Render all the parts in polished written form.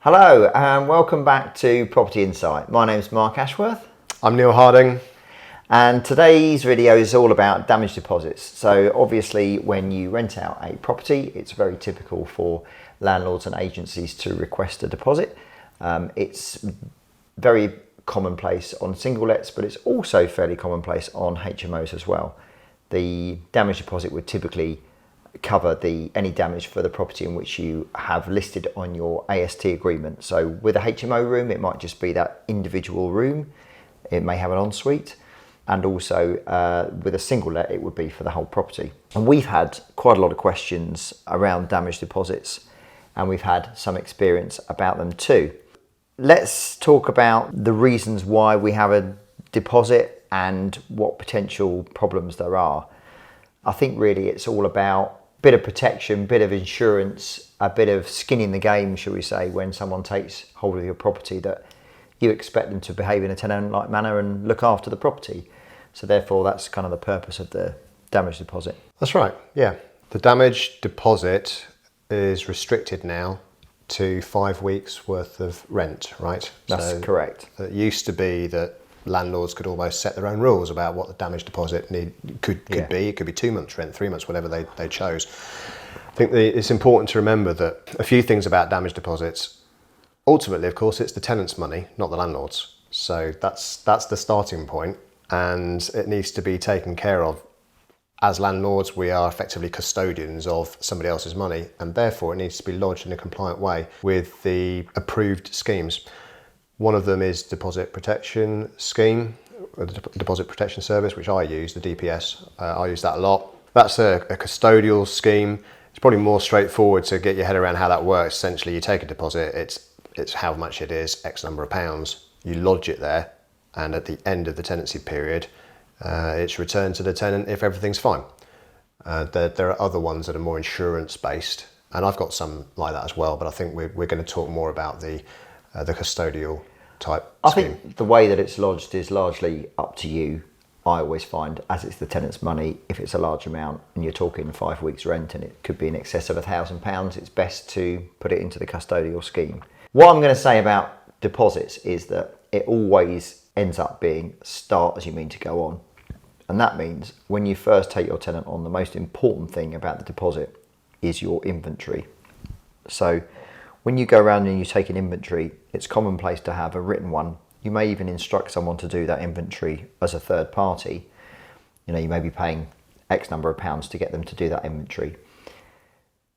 Hello and welcome back to Property Insight. My name is Mark Ashworth. I'm Neil Harding. And today's video is all about damage deposits. So obviously when you rent out a property, it's very typical for landlords and agencies to request a deposit. It's very commonplace on single lets, but it's also fairly commonplace on HMOs as well. The damage deposit would typically cover any damage for the property in which you have listed on your AST agreement. So with a HMO room, it might just be that individual room. It may have an ensuite, and also with a single let, it would be for the whole property. And we've had quite a lot of questions around damage deposits, and we've had some experience about them too. Let's talk about the reasons why we have a deposit and what potential problems there are. I think really it's all about bit of protection, bit of insurance, a bit of skin in the game, shall we say, when someone takes hold of your property, that you expect them to behave in a tenant-like manner and look after the property. So therefore, that's kind of the purpose of the damage deposit. That's right, yeah. The damage deposit is restricted now to 5 weeks worth of rent, right? That's correct. It used to be that landlords could almost set their own rules about what the damage deposit could be. It could be 2 months rent, 3 months, whatever they chose. I think it's important to remember that a few things about damage deposits. Ultimately, of course, it's the tenant's money, not the landlord's. So that's the starting point, and it needs to be taken care of. As landlords, we are effectively custodians of somebody else's money, and therefore it needs to be lodged in a compliant way with the approved schemes. One of them is deposit protection scheme, or the deposit protection service, which I use, the DPS. I use that a lot. That's a custodial scheme. It's probably more straightforward to get your head around how that works. Essentially, you take a deposit, it's how much it is, X number of pounds. You lodge it there, and at the end of the tenancy period, it's returned to the tenant if everything's fine. There are other ones that are more insurance based, and I've got some like that as well, but I think we're going to talk more about the custodial type scheme. I think the way that it's lodged is largely up to you. I always find, as it's the tenant's money, if it's a large amount and you're talking 5 weeks rent and it could be in excess of £1,000, it's best to put it into the custodial scheme. What I'm going to say about deposits is that it always ends up being start as you mean to go on. And that means when you first take your tenant on, the most important thing about the deposit is your inventory. So when you go around and you take an inventory, it's commonplace to have a written one. You may even instruct someone to do that inventory as a third party. You know, you may be paying X number of pounds to get them to do that inventory.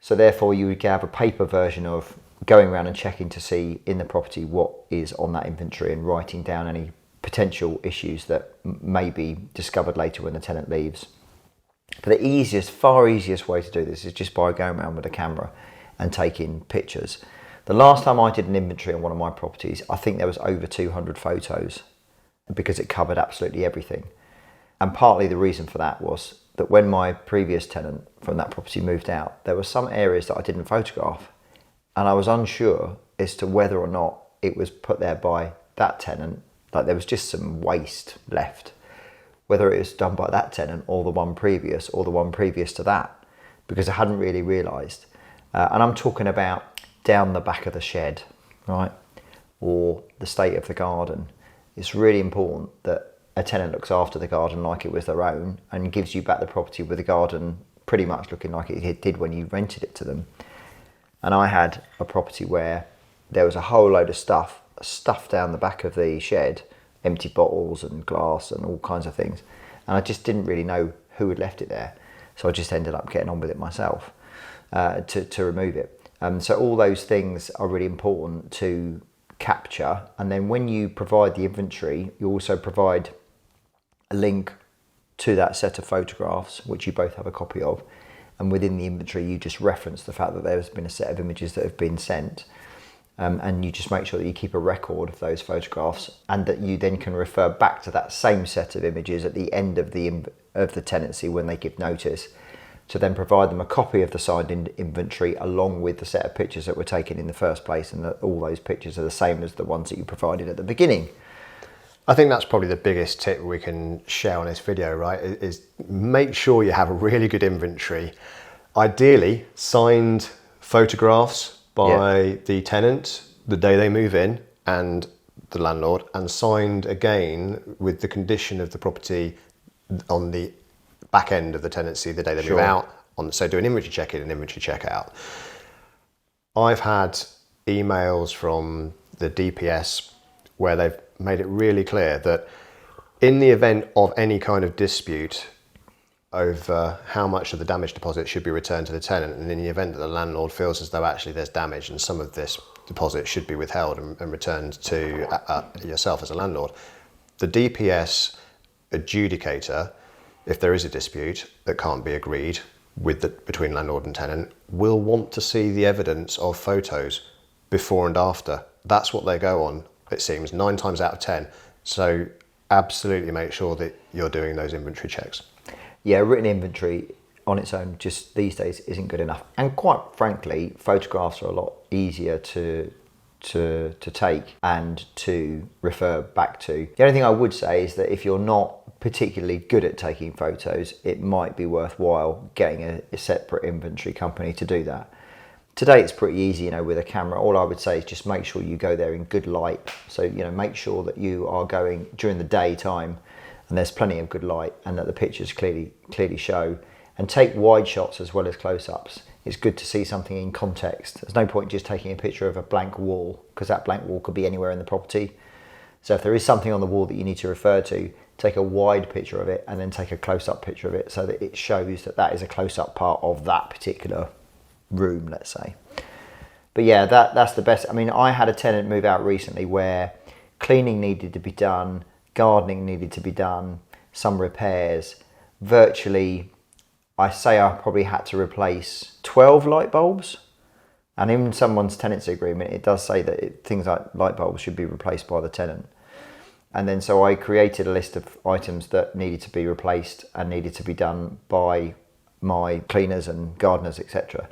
So therefore you would have a paper version of going around and checking to see in the property what is on that inventory and writing down any potential issues that may be discovered later when the tenant leaves. But the far easiest way to do this is just by going around with a camera and taking pictures. The last time I did an inventory on one of my properties, I think there was over 200 photos because it covered absolutely everything. And partly the reason for that was that when my previous tenant from that property moved out, there were some areas that I didn't photograph, and I was unsure as to whether or not it was put there by that tenant, like there was just some waste left, whether it was done by that tenant or the one previous to that, because I hadn't really realised. And I'm talking about down the back of the shed, right? Or the state of the garden. It's really important that a tenant looks after the garden like it was their own and gives you back the property with the garden pretty much looking like it did when you rented it to them. And I had a property where there was a whole load of stuff down the back of the shed, empty bottles and glass and all kinds of things. And I just didn't really know who had left it there. So I just ended up getting on with it myself. To remove it. So all those things are really important to capture, and then when you provide the inventory, you also provide a link to that set of photographs, which you both have a copy of, and within the inventory you just reference the fact that there's been a set of images that have been sent, and you just make sure that you keep a record of those photographs, and that you then can refer back to that same set of images at the end of the tenancy when they give notice, to then provide them a copy of the signed inventory along with the set of pictures that were taken in the first place, and that all those pictures are the same as the ones that you provided at the beginning. I think that's probably the biggest tip we can share on this video, right? Is make sure you have a really good inventory. Ideally, signed photographs by the tenant the day they move in and the landlord, and signed again with the condition of the property on the back end of the tenancy the day they move out. So do an inventory check in and inventory check out. I've had emails from the DPS where they've made it really clear that in the event of any kind of dispute over how much of the damage deposit should be returned to the tenant, and in the event that the landlord feels as though actually there's damage and some of this deposit should be withheld and returned to yourself as a landlord, the DPS adjudicator, if there is a dispute that can't be agreed between landlord and tenant, will want to see the evidence of photos before and after. That's what they go on, it seems, 9 times out of 10. So absolutely make sure that you're doing those inventory checks. Yeah, written inventory on its own just these days isn't good enough. And quite frankly, photographs are a lot easier to take and to refer back to. The only thing I would say is that if you're not particularly good at taking photos, it might be worthwhile getting a separate inventory company to do that. Today it's pretty easy, with a camera. All I would say is just make sure you go there in good light. So, make sure that you are going during the daytime and there's plenty of good light and that the pictures clearly show. And take wide shots as well as close-ups. It's good to see something in context. There's no point just taking a picture of a blank wall, because that blank wall could be anywhere in the property. So if there is something on the wall that you need to refer to, take a wide picture of it and then take a close-up picture of it so that it shows that that is a close-up part of that particular room, let's say. But yeah, that's the best. I mean, I had a tenant move out recently where cleaning needed to be done, gardening needed to be done, some repairs. Virtually, I probably had to replace 12 light bulbs. And in someone's tenancy agreement, it does say that things like light bulbs should be replaced by the tenant. And then so I created a list of items that needed to be replaced and needed to be done by my cleaners and gardeners, etc.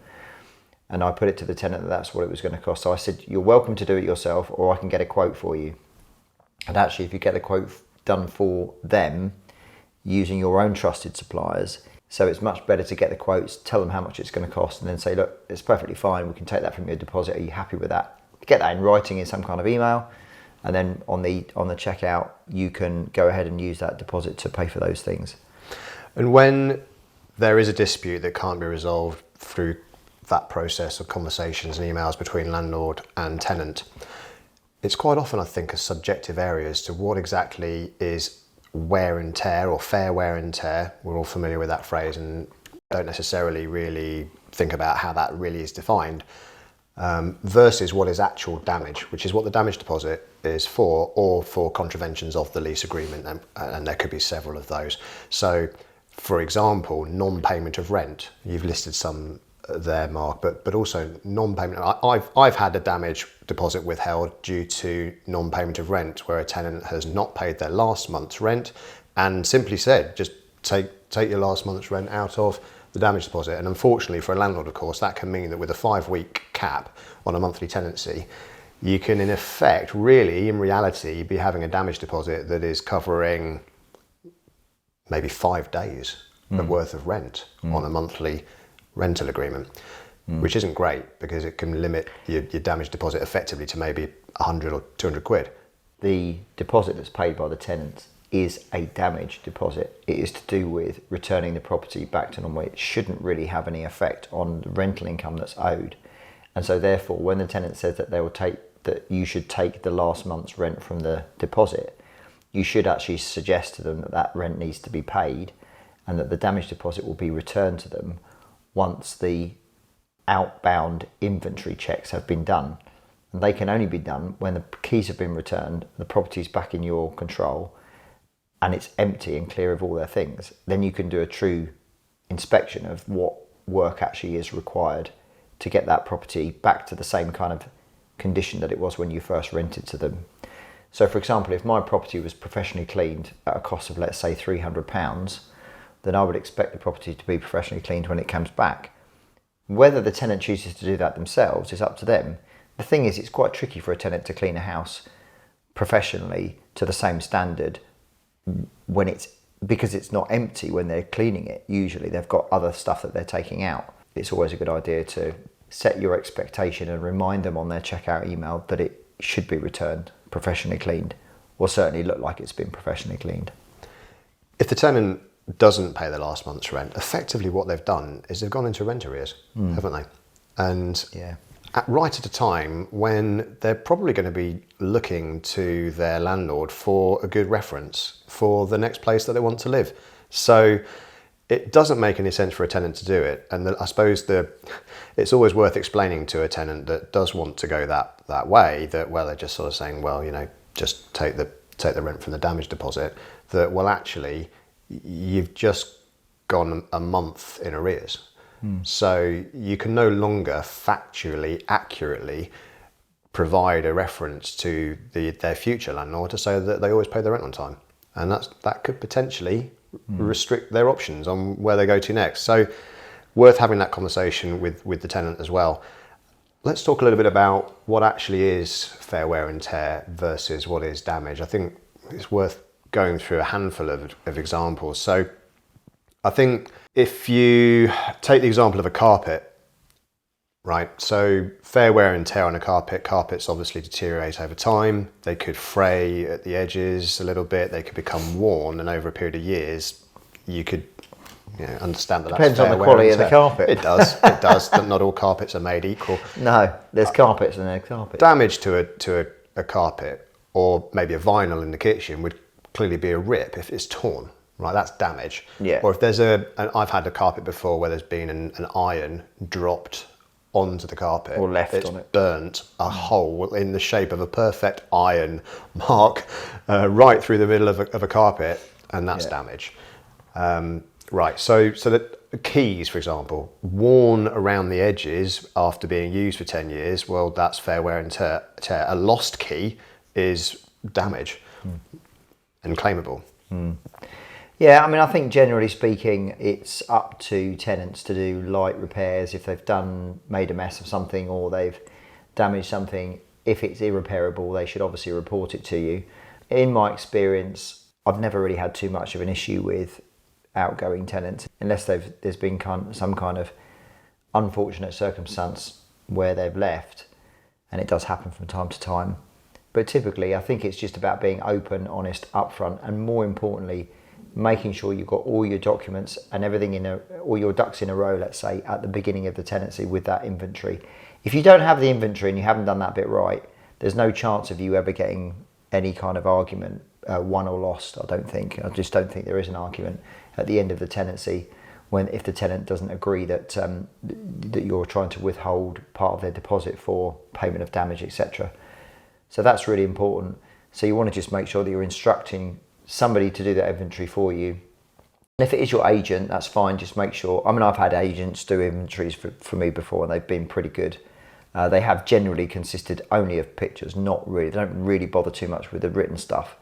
And I put it to the tenant that that's what it was going to cost. So I said, you're welcome to do it yourself, or I can get a quote for you. And actually, if you get a quote done for them using your own trusted suppliers, so it's much better to get the quotes, tell them how much it's going to cost, and then say, look, it's perfectly fine. We can take that from your deposit. Are you happy with that? Get that in writing in some kind of email. And then on the checkout, you can go ahead and use that deposit to pay for those things. And when there is a dispute that can't be resolved through that process of conversations and emails between landlord and tenant, it's quite often, I think, a subjective area as to what exactly is wear and tear or fair wear and tear. We're all familiar with that phrase and don't necessarily really think about how that really is defined, versus what is actual damage, which is what the damage deposit is for, or for contraventions of the lease agreement, and there could be several of those. So, for example, non-payment of rent. You've listed some there, Mark, but also non-payment. I've had a damage deposit withheld due to non-payment of rent, where a tenant has not paid their last month's rent and simply said, just take your last month's rent out of the damage deposit. And unfortunately for a landlord, of course, that can mean that with a 5-week cap on a monthly tenancy, you can in effect, really, in reality, be having a damage deposit that is covering maybe 5 days of worth of rent on a monthly rental agreement, which isn't great because it can limit your damage deposit effectively to maybe 100 or 200 quid. The deposit that's paid by the tenants is a damage deposit. It is to do with returning the property back to normal. It shouldn't really have any effect on the rental income that's owed. And so therefore, when the tenant says that you should take the last month's rent from the deposit, you should actually suggest to them that rent needs to be paid and that the damage deposit will be returned to them once the outbound inventory checks have been done. And they can only be done when the keys have been returned, the property's back in your control, and it's empty and clear of all their things. Then you can do a true inspection of what work actually is required to get that property back to the same kind of condition that it was when you first rented to them. So for example, if my property was professionally cleaned at a cost of, let's say, £300, then I would expect the property to be professionally cleaned when it comes back. Whether the tenant chooses to do that themselves is up to them. The thing is, it's quite tricky for a tenant to clean a house professionally to the same standard because it's not empty when they're cleaning it. Usually they've got other stuff that they're taking out. It's always a good idea to set your expectation and remind them on their checkout email that it should be returned professionally cleaned, or certainly look like it's been professionally cleaned. If the tenant doesn't pay the last month's rent, effectively what they've done is they've gone into rent arrears, haven't they? And right at a time when they're probably going to be looking to their landlord for a good reference for the next place that they want to live. So it doesn't make any sense for a tenant to do it. And I suppose it's always worth explaining to a tenant that does want to go that way, that, well, they're just sort of saying, well, you know, just take the rent from the damage deposit, that, well, actually, you've just gone a month in arrears. So you can no longer factually, accurately provide a reference to their future landlord to say that they always pay their rent on time. And that could potentially restrict their options on where they go to next. So worth having that conversation with the tenant as well. Let's talk a little bit about what actually is fair wear and tear versus what is damage. I think it's worth going through a handful of examples. So I think if you take the example of a carpet, right? So fair wear and tear on a carpet. Carpets obviously deteriorate over time. They could fray at the edges a little bit. They could become worn, and over a period of years, you could understand that. Depends on the quality of the carpet. It does. It does. That not all carpets are made equal. No, there's carpets and there's carpets. Damage to a carpet, or maybe a vinyl in the kitchen, would clearly be a rip if it's torn. Right, that's damage. Yeah. Or if there's I've had a carpet before where there's been an iron dropped onto the carpet, or left it's on it, burnt a hole in the shape of a perfect iron mark right through the middle of a carpet, and that's damage. Right, so that keys, for example, worn around the edges after being used for 10 years, well, that's fair wear and tear. A lost key is damage and claimable. Yeah, I mean, I think generally speaking, it's up to tenants to do light repairs if they've made a mess of something or they've damaged something. If it's irreparable, they should obviously report it to you. In my experience, I've never really had too much of an issue with outgoing tenants, unless there's been some kind of unfortunate circumstance where they've left, and it does happen from time to time. But typically, I think it's just about being open, honest, upfront, and more importantly, making sure you've got all your documents and everything all your ducks in a row, let's say, at the beginning of the tenancy with that inventory. If you don't have the inventory and you haven't done that bit right, there's no chance of you ever getting any kind of argument, won or lost, I don't think. I just don't think there is an argument at the end of the tenancy if the tenant doesn't agree that that you're trying to withhold part of their deposit for payment of damage, etc. So that's really important. So you want to just make sure that you're instructing somebody to do that inventory for you. And if it is your agent, that's fine. Just make sure. I mean, I've had agents do inventories for me before, and they've been pretty good. They have generally consisted only of pictures, they don't really bother too much with the written stuff.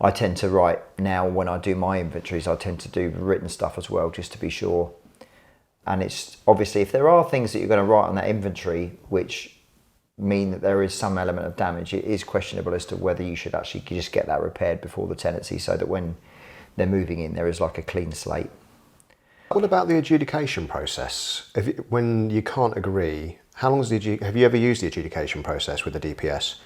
I tend to write now, when I do my inventories, I tend to do written stuff as well, just to be sure. And it's obviously, if there are things that you're going to write on that inventory which mean that there is some element of damage, it is questionable as to whether you should actually just get that repaired before the tenancy, so that when they're moving in, there is like a clean slate. What about the adjudication process? When you can't agree, how long have you ever used the adjudication process with the DPS?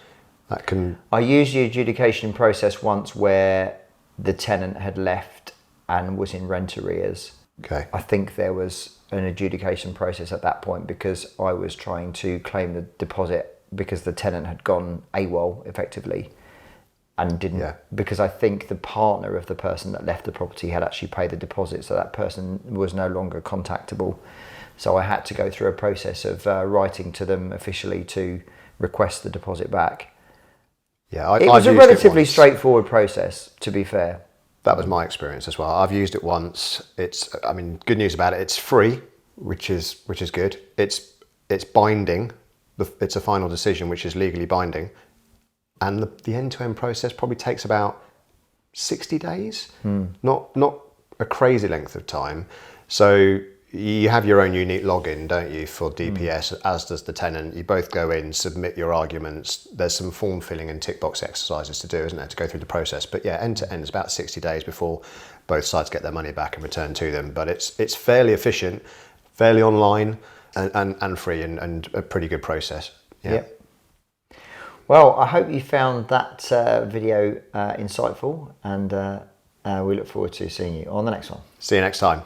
I used the adjudication process once where the tenant had left and was in rent arrears. Okay. I think there was an adjudication process at that point because I was trying to claim the deposit because the tenant had gone AWOL effectively and didn't, because I think the partner of the person that left the property had actually paid the deposit, so that person was no longer contactable. So I had to go through a process of writing to them officially to request the deposit back. Yeah, it was a relatively straightforward process, to be fair. That was my experience as well. I've used it once. Good news about it. It's free, which is good. It's binding. It's a final decision, which is legally binding. And the end-to-end process probably takes about 60 days. Not a crazy length of time. So you have your own unique login, don't you, for DPS, as does the tenant. You both go in, submit your arguments. There's some form filling and tick box exercises to do, isn't there, to go through the process. But yeah, end to end is about 60 days before both sides get their money back and return to them. But it's fairly efficient, fairly online. and free and a pretty good process. Yeah. Yep. Well, I hope you found that video insightful, and we look forward to seeing you on the next one. See you next time.